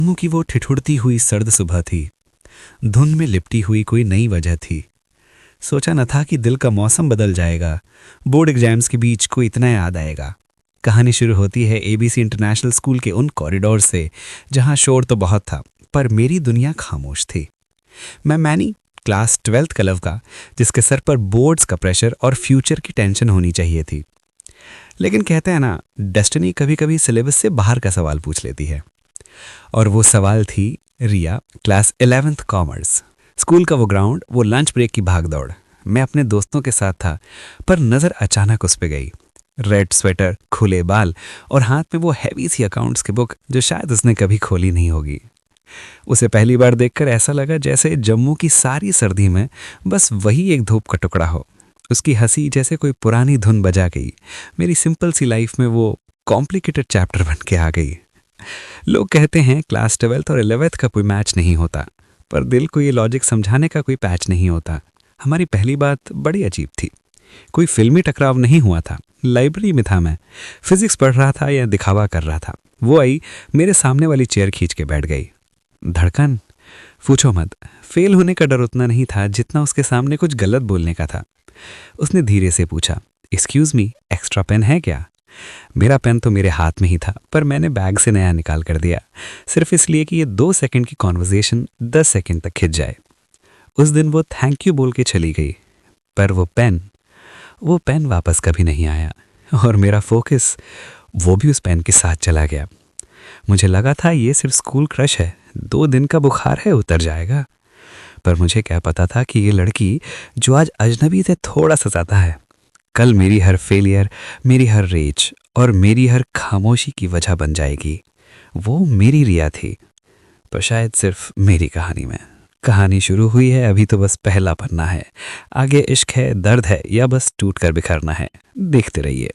मुंह की वो ठिठुरती हुई सर्द सुबह थी। धुंध में लिपटी हुई कोई नई वजह थी। सोचा न था कि दिल का मौसम बदल जाएगा। बोर्ड एग्जाम्स के बीच कोई इतना याद आएगा। कहानी शुरू होती है एबीसी इंटरनेशनल स्कूल के उन कॉरिडोर से जहां शोर तो बहुत था, पर मेरी दुनिया खामोश थी। मैं मैनी, क्लास 12th का लड़का, जिसके सर पर बोर्ड्स का प्रेशर और फ्यूचर की टेंशन होनी चाहिए थी। लेकिन कहते हैं ना, डेस्टिनी कभी कभी सिलेबस से बाहर का सवाल पूछ लेती है। और वो सवाल थी रिया, क्लास 11th कॉमर्स। स्कूल का वो ग्राउंड, वो लंच ब्रेक की भागदौड़। मैं अपने दोस्तों के साथ था, पर नज़र अचानक उस पे गई। रेड स्वेटर, खुले बाल और हाथ में वो हैवी सी अकाउंट्स की बुक जो शायद उसने कभी खोली नहीं होगी। उसे पहली बार देखकर ऐसा लगा जैसे जम्मू की सारी सर्दी में बस वही एक धूप का टुकड़ा हो। उसकी हंसी जैसे कोई पुरानी धुन बजा गई। मेरी सिंपल सी लाइफ में वो कॉम्प्लिकेटेड चैप्टर बन के आ गई। लोग कहते हैं क्लास 12th और 11th का कोई मैच नहीं होता, पर दिल को ये लॉजिक समझाने का कोई पैच नहीं होता। हमारी पहली बात बड़ी अजीब थी। कोई फिल्मी टकराव नहीं हुआ था। लाइब्रेरी में था मैं, फिजिक्स पढ़ रहा था या दिखावा कर रहा था। वो आई, मेरे सामने वाली चेयर खींच के बैठ गई। धड़कन, पूछो मत। फेल होने का डर उतना नहीं था जितना उसके सामने कुछ गलत बोलने का था। उसने धीरे से पूछा, एक्सक्यूज मी, एक्स्ट्रा पेन है क्या? मेरा पेन तो मेरे हाथ में ही था, पर मैंने बैग से नया निकाल कर दिया, सिर्फ इसलिए कि ये 2 सेकंड की कॉन्वर्जेशन 10 सेकंड तक खिंच जाए। उस दिन वो थैंक यू बोल के चली गई, पर वो पेन वापस कभी नहीं आया। और मेरा फोकस, वो भी उस पेन के साथ चला गया। मुझे लगा था ये सिर्फ स्कूल क्रश है, 2 दिन का बुखार है, उतर जाएगा। पर मुझे क्या पता था कि ये लड़की जो आज अजनबी से थोड़ा सा ज़्यादा है, कल मेरी हर फेलियर, मेरी हर रेज और मेरी हर खामोशी की वजह बन जाएगी। वो मेरी रिया थी, पर शायद सिर्फ मेरी कहानी में। कहानी शुरू हुई है, अभी तो बस पहला पन्ना है। आगे इश्क है, दर्द है, या बस टूट कर बिखरना है। देखते रहिए।